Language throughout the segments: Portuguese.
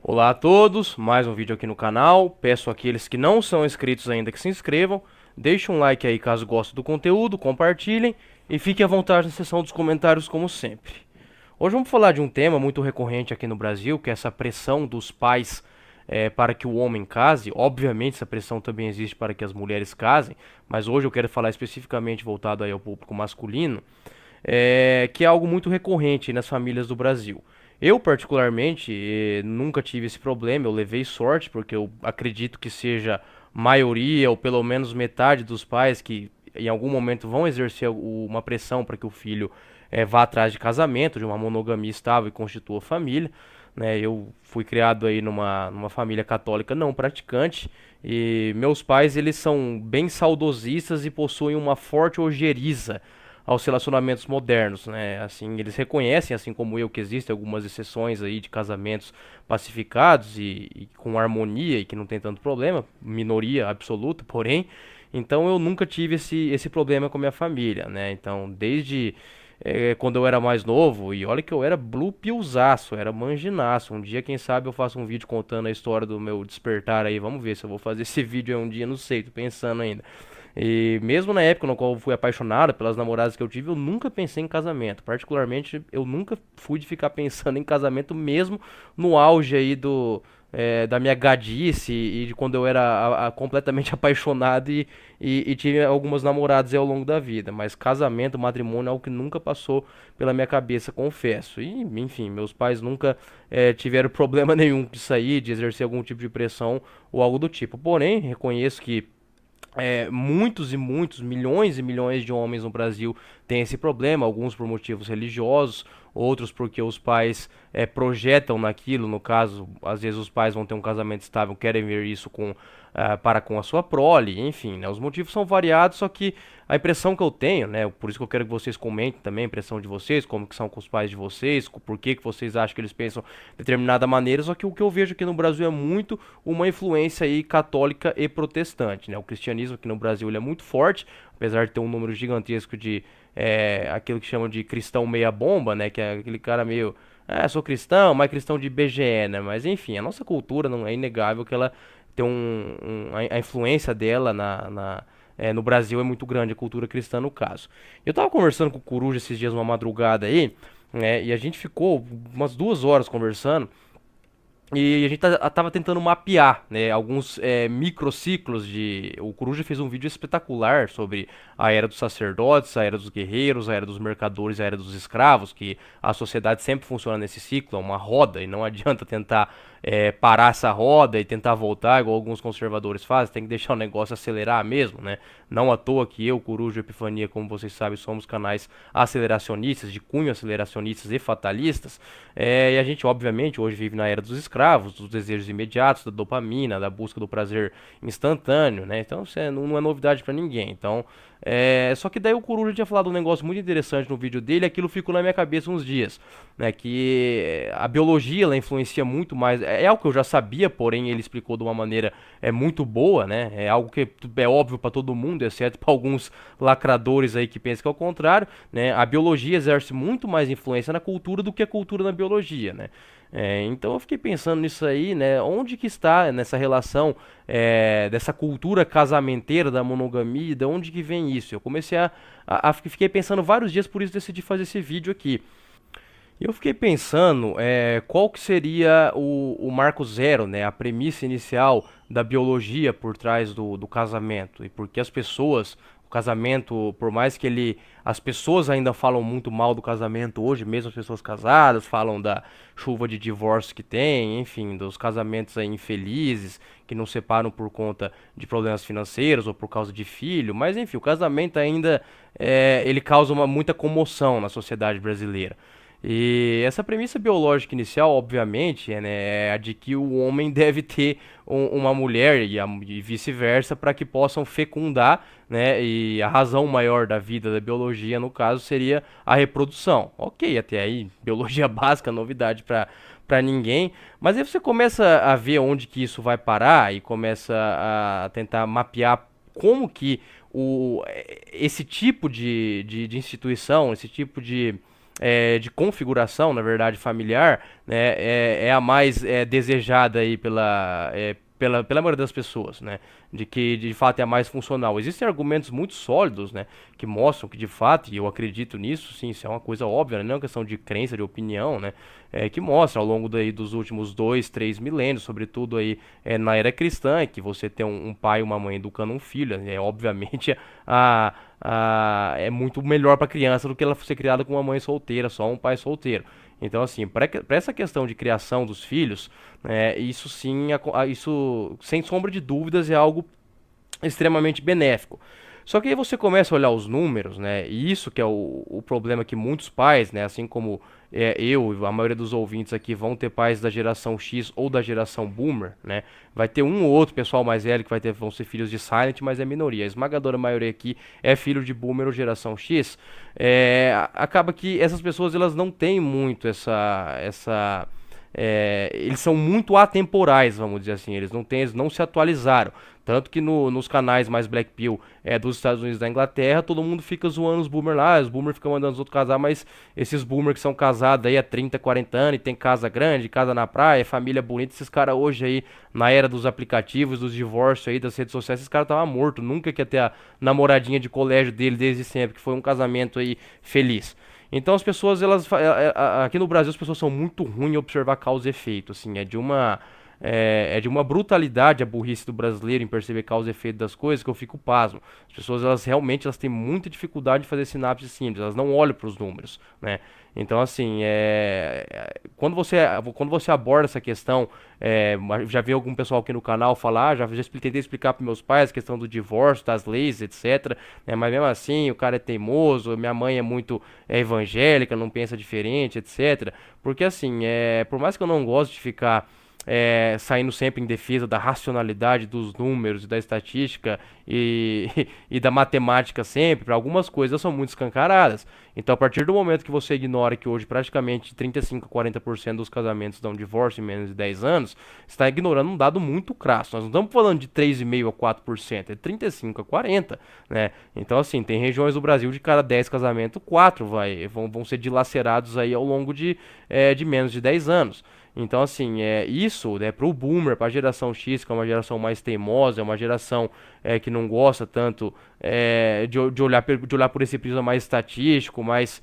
Olá a todos, mais um vídeo aqui no canal. Peço àqueles que não são inscritos ainda que se inscrevam. Deixem um like aí caso gostem do conteúdo, compartilhem e fiquem à vontade na seção dos comentários como sempre. Hoje vamos falar de um tema muito recorrente aqui no Brasil, que é essa pressão dos pais para que o homem case. Obviamente essa pressão também existe para que as mulheres casem, mas hoje eu quero falar especificamente voltado aí ao público masculino, que é algo muito recorrente nas famílias do Brasil. Eu, particularmente, nunca tive esse problema, eu levei sorte, porque eu acredito que seja maioria, ou pelo menos metade dos pais que em algum momento vão exercer uma pressão para que o filho vá atrás de casamento, de uma monogamia estável e constitua família. Né? Eu fui criado aí numa família católica não praticante, e meus pais eles são bem saudosistas e possuem uma forte ojeriza aos relacionamentos modernos, né? Assim, eles reconhecem, assim como eu, que existem algumas exceções aí de casamentos pacificados e com harmonia e que não tem tanto problema, minoria absoluta, porém, então eu nunca tive esse problema com a minha família, né? Então, desde quando eu era mais novo, e olha que eu era blue pillzaço, era manginaço. Um dia, quem sabe, eu faço um vídeo contando a história do meu despertar aí. Vamos ver se eu vou fazer esse vídeo aí um dia, não sei, tô pensando ainda. E mesmo na época no qual eu fui apaixonado pelas namoradas que eu tive, eu nunca pensei em casamento. Particularmente, eu nunca fui de ficar pensando em casamento, mesmo no auge aí da minha gadice e de quando eu era completamente apaixonado e tive algumas namoradas aí ao longo da vida. Mas casamento, matrimônio é algo que nunca passou pela minha cabeça, confesso. E, enfim, meus pais nunca tiveram problema nenhum de sair, de exercer algum tipo de pressão ou algo do tipo. Porém, reconheço que muitos e muitos, milhões e milhões de homens no Brasil têm esse problema, alguns por motivos religiosos, outros porque os pais projetam naquilo, no caso, às vezes os pais vão ter um casamento estável, querem ver isso para com a sua prole, enfim, né, os motivos são variados, só que a impressão que eu tenho, né, por isso que eu quero que vocês comentem também a impressão de vocês, como que são com os pais de vocês, por que que vocês acham que eles pensam de determinada maneira, só que o que eu vejo aqui no Brasil é muito uma influência aí católica e protestante, né, o cristianismo aqui no Brasil ele é muito forte, apesar de ter um número gigantesco de aquilo que chamam de cristão meia bomba, né, que é aquele cara meio sou cristão, mas cristão de IBGE, né? Mas enfim, a nossa cultura não é inegável que ela tem a influência dela no Brasil é muito grande, a cultura cristã no caso. Eu tava conversando com o Coruja esses dias, uma madrugada aí, né? E a gente ficou umas 2 horas conversando. E a gente tava tentando mapear, né, alguns microciclos de... O Coruja fez um vídeo espetacular sobre a era dos sacerdotes, a era dos guerreiros, a era dos mercadores, a era dos escravos, que a sociedade sempre funciona nesse ciclo, é uma roda, e não adianta tentar parar essa roda e tentar voltar, igual alguns conservadores fazem, tem que deixar o negócio acelerar mesmo, né? Não à toa que eu, Coruja e Epifania, como vocês sabem, somos canais aceleracionistas, de cunho aceleracionistas e fatalistas, e a gente, obviamente, hoje vive na era dos escravos, dos desejos imediatos, da dopamina, da busca do prazer instantâneo, né? Então, isso não é novidade pra ninguém. Então, só que daí o Coruja tinha falado um negócio muito interessante no vídeo dele, e aquilo ficou na minha cabeça uns dias, né? Que a biologia ela influencia muito mais. É algo que eu já sabia, porém ele explicou de uma maneira muito boa, né? É algo que é óbvio para todo mundo, exceto para alguns lacradores aí que pensam que é o contrário, né? A biologia exerce muito mais influência na cultura do que a cultura na biologia, né? Então eu fiquei pensando nisso aí, né? Onde que está nessa relação dessa cultura casamenteira da monogamia, de onde que vem isso? Eu comecei fiquei pensando vários dias, por isso decidi fazer esse vídeo aqui. E eu fiquei pensando qual que seria o marco zero, né, a premissa inicial da biologia por trás do casamento. E porque as pessoas, o casamento, por mais que as pessoas ainda falam muito mal do casamento hoje, mesmo as pessoas casadas, falam da chuva de divórcio que tem, enfim, dos casamentos aí infelizes, que não separam por conta de problemas financeiros ou por causa de filho, mas enfim, o casamento ainda ele causa muita comoção na sociedade brasileira. E essa premissa biológica inicial, obviamente, é a de que o homem deve ter uma mulher e vice-versa para que possam fecundar, né? E a razão maior da vida da biologia, no caso, seria a reprodução. Ok, até aí, biologia básica, novidade para ninguém. Mas aí você começa a ver onde que isso vai parar e começa a tentar mapear como que esse tipo de instituição, esse tipo de configuração, na verdade, familiar, né, é a mais desejada aí pela maioria das pessoas, né? De que de fato é a mais funcional. Existem argumentos muito sólidos, né? Que mostram que de fato, e eu acredito nisso, sim, isso é uma coisa óbvia, né? Não é uma questão de crença, de opinião, né? Que mostra ao longo daí dos últimos 2, 3 milênios, sobretudo aí na era cristã, que você tem um pai e uma mãe educando um filho, né? Obviamente é muito melhor para a criança do que ela ser criada com uma mãe solteira, só um pai solteiro. Então, assim, para essa questão de criação dos filhos, isso sim, isso sem sombra de dúvidas é algo extremamente benéfico. Só que aí você começa a olhar os números, né? E isso que é o problema que muitos pais, né? Assim como eu e a maioria dos ouvintes aqui vão ter pais da geração X ou da geração Boomer, né? Vai ter um ou outro pessoal mais velho que vão ser filhos de Silent, mas é minoria. A esmagadora maioria aqui é filho de Boomer ou geração X. Acaba que essas pessoas elas não têm muito eles são muito atemporais, vamos dizer assim. Eles não se atualizaram. Tanto que nos canais mais Black Pill dos Estados Unidos e da Inglaterra, todo mundo fica zoando os boomers lá, os boomers ficam mandando os outros casar, mas esses boomers que são casados aí há 30, 40 anos e tem casa grande, casa na praia, família bonita, esses caras hoje aí, na era dos aplicativos, dos divórcios aí, das redes sociais, esses caras estavam mortos, nunca quer ter a namoradinha de colégio dele desde sempre, que foi um casamento aí feliz. Então as pessoas, aqui no Brasil as pessoas são muito ruins em observar causa e efeito, assim, é de uma brutalidade a burrice do brasileiro em perceber causa e efeito das coisas que eu fico pasmo. As pessoas, elas têm muita dificuldade de fazer sinapse simples, elas não olham para os números, né? Então, assim, quando você aborda essa questão, já vi algum pessoal aqui no canal falar, tentei explicar para meus pais a questão do divórcio, das leis, etc, né? Mas mesmo assim, o cara é teimoso, minha mãe é muito evangélica, não pensa diferente, etc. Porque, assim, por mais que eu não goste de ficar saindo sempre em defesa da racionalidade dos números e da estatística e da matemática sempre, para algumas coisas são muito escancaradas. Então, a partir do momento que você ignora que hoje praticamente 35 a 40% dos casamentos dão divórcio em menos de 10 anos, você está ignorando um dado muito crasso. Nós não estamos falando de 3,5 a 4%, é 35 a 40%, né? Então, assim, tem regiões do Brasil de cada 10 casamentos, 4 vão ser dilacerados aí ao longo de menos de 10 anos. Então, assim, isso, né, pro boomer, pra geração X, que é uma geração mais teimosa, é uma geração que não gosta tanto de olhar por esse prisma mais estatístico, mais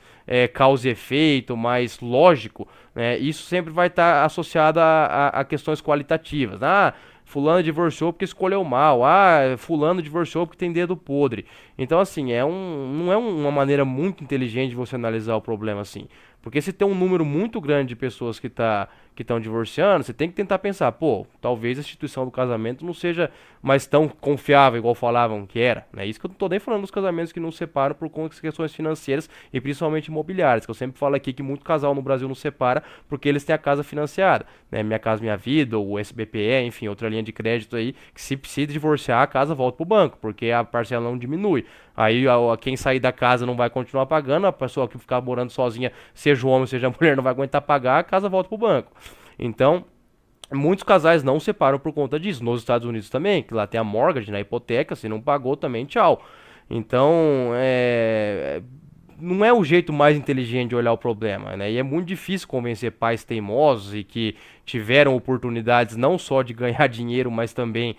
causa e efeito, mais lógico, né, isso sempre vai estar associado a questões qualitativas. Ah, fulano divorciou porque escolheu mal. Ah, fulano divorciou porque tem dedo podre. Então, assim, não é uma maneira muito inteligente de você analisar o problema assim. Porque se tem um número muito grande de pessoas que estão divorciando, você tem que tentar pensar, pô, talvez a instituição do casamento não seja mais tão confiável, igual falavam que era. Né? Isso que eu não tô nem falando dos casamentos que não separam por conta de questões financeiras e principalmente imobiliárias, que eu sempre falo aqui que muito casal no Brasil não separa porque eles têm a casa financiada. Né? Minha Casa Minha Vida, ou SBPE, enfim, outra linha de crédito aí, que se precisa divorciar, a casa volta pro banco, porque a parcela não diminui. Aí quem sair da casa não vai continuar pagando, a pessoa que ficar morando sozinha, seja o homem, seja a mulher, não vai aguentar pagar, a casa volta pro banco. Então, muitos casais não separam por conta disso. Nos Estados Unidos também, que lá tem a mortgage, na hipoteca, se não pagou também, tchau. Então, não é o jeito mais inteligente de olhar o problema, né? E é muito difícil convencer pais teimosos e que tiveram oportunidades não só de ganhar dinheiro, mas também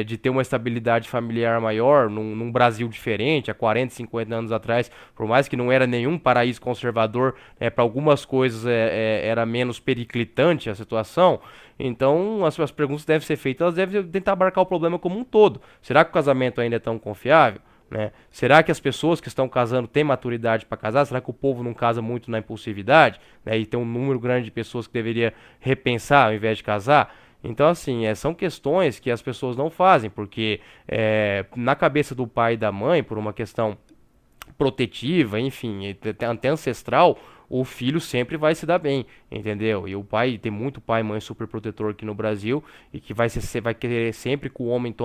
de ter uma estabilidade familiar maior num Brasil diferente, há 40, 50 anos atrás, por mais que não era nenhum paraíso conservador, para algumas coisas era menos periclitante a situação. Então, as perguntas devem ser feitas, elas devem tentar abarcar o problema como um todo. Será que o casamento ainda é tão confiável? Né? Será que as pessoas que estão casando têm maturidade para casar? Será que o povo não casa muito na impulsividade? Né? E tem um número grande de pessoas que deveria repensar ao invés de casar? Então, assim, são questões que as pessoas não fazem, porque na cabeça do pai e da mãe, por uma questão protetiva, enfim, até ancestral, o filho sempre vai se dar bem, entendeu? E o pai, tem muito pai e mãe super protetor aqui no Brasil, e que vai querer sempre que o homem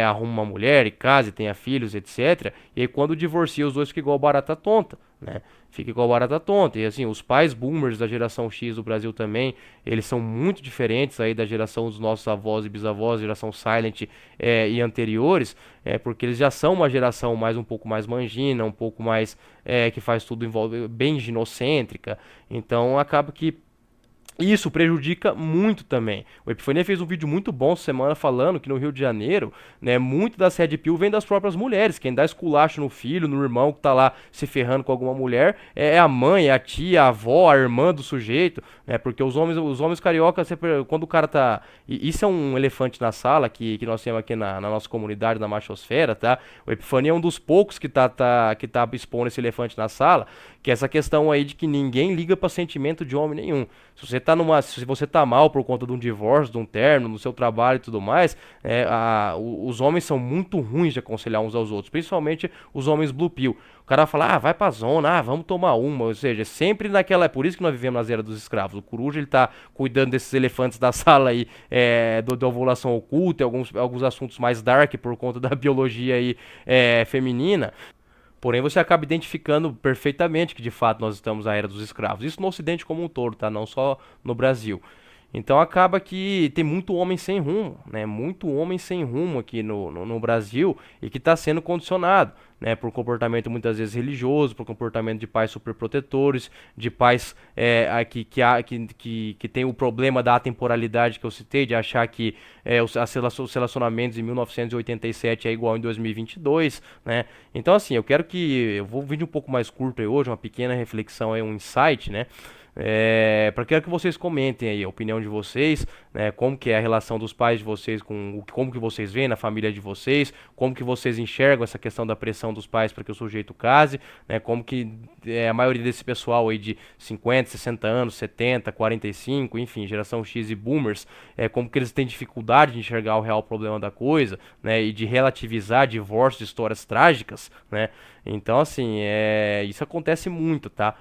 arrume uma mulher e case, tenha filhos, etc. E aí quando divorcia, os dois ficam igual barata tonta, né? Fica igual barata tonta. E assim, os pais boomers da geração X do Brasil também, eles são muito diferentes aí da geração dos nossos avós e bisavós, geração Silent e anteriores, porque eles já são uma geração mais um pouco mais mangina, um pouco mais que faz tudo envolve bem ginocêntrica. Então acaba que isso prejudica muito também. O Epifania fez um vídeo muito bom essa semana falando que no Rio de Janeiro, né, muito das Red Pill vem das próprias mulheres. Quem dá esculacho no filho, no irmão que tá lá se ferrando com alguma mulher, é a mãe, é a tia, a avó, a irmã do sujeito, né? Porque os homens cariocas, quando o cara tá. Isso é um elefante na sala que nós temos aqui na nossa comunidade, na machosfera, tá? O Epifania é um dos poucos que tá expondo esse elefante na sala, que é essa questão aí de que ninguém liga pra sentimento de homem nenhum. Se você tá mal por conta de um divórcio, de um término, no seu trabalho e tudo mais, os homens são muito ruins de aconselhar uns aos outros, principalmente os homens blue pill. O cara fala, vai pra zona, vamos tomar uma, ou seja, sempre naquela, é por isso que nós vivemos nas eras dos escravos. O coruja, ele tá cuidando desses elefantes da sala aí, da ovulação oculta, e alguns assuntos mais dark por conta da biologia aí, feminina. Porém, você acaba identificando perfeitamente que de fato nós estamos na era dos escravos. Isso no Ocidente como um todo, tá? Não só no Brasil. Então acaba que tem muito homem sem rumo, né? Muito homem sem rumo aqui no Brasil e que está sendo condicionado, né? Por comportamento muitas vezes religioso, por comportamento de pais superprotetores, de pais que tem o problema da atemporalidade que eu citei, de achar que os relacionamentos em 1987 é igual em 2022, né? Então assim, eu vou um vídeo um pouco mais curto aí hoje, uma pequena reflexão aí, um insight, né? Para quero que vocês comentem aí a opinião de vocês, né, como que é a relação dos pais de vocês como que vocês veem na família de vocês, como que vocês enxergam essa questão da pressão dos pais para que o sujeito case, né, como que a maioria desse pessoal aí de 50, 60 anos, 70, 45, enfim, geração X e boomers, como que eles têm dificuldade de enxergar o real problema da coisa, né, e de relativizar divórcios, histórias trágicas, né? Então assim, isso acontece muito, tá?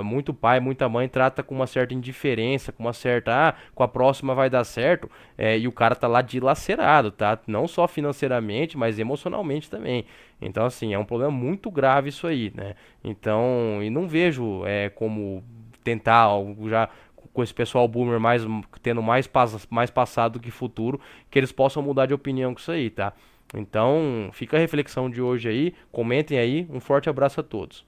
Muito pai, muita mãe trata com uma certa indiferença, com uma certa, com a próxima vai dar certo, e o cara tá lá dilacerado, tá? Não só financeiramente, mas emocionalmente também. Então, assim, é um problema muito grave isso aí, né? Então, e não vejo como tentar algo já com esse pessoal boomer tendo mais passado do que futuro, que eles possam mudar de opinião com isso aí, tá? Então, fica a reflexão de hoje aí, comentem aí, um forte abraço a todos.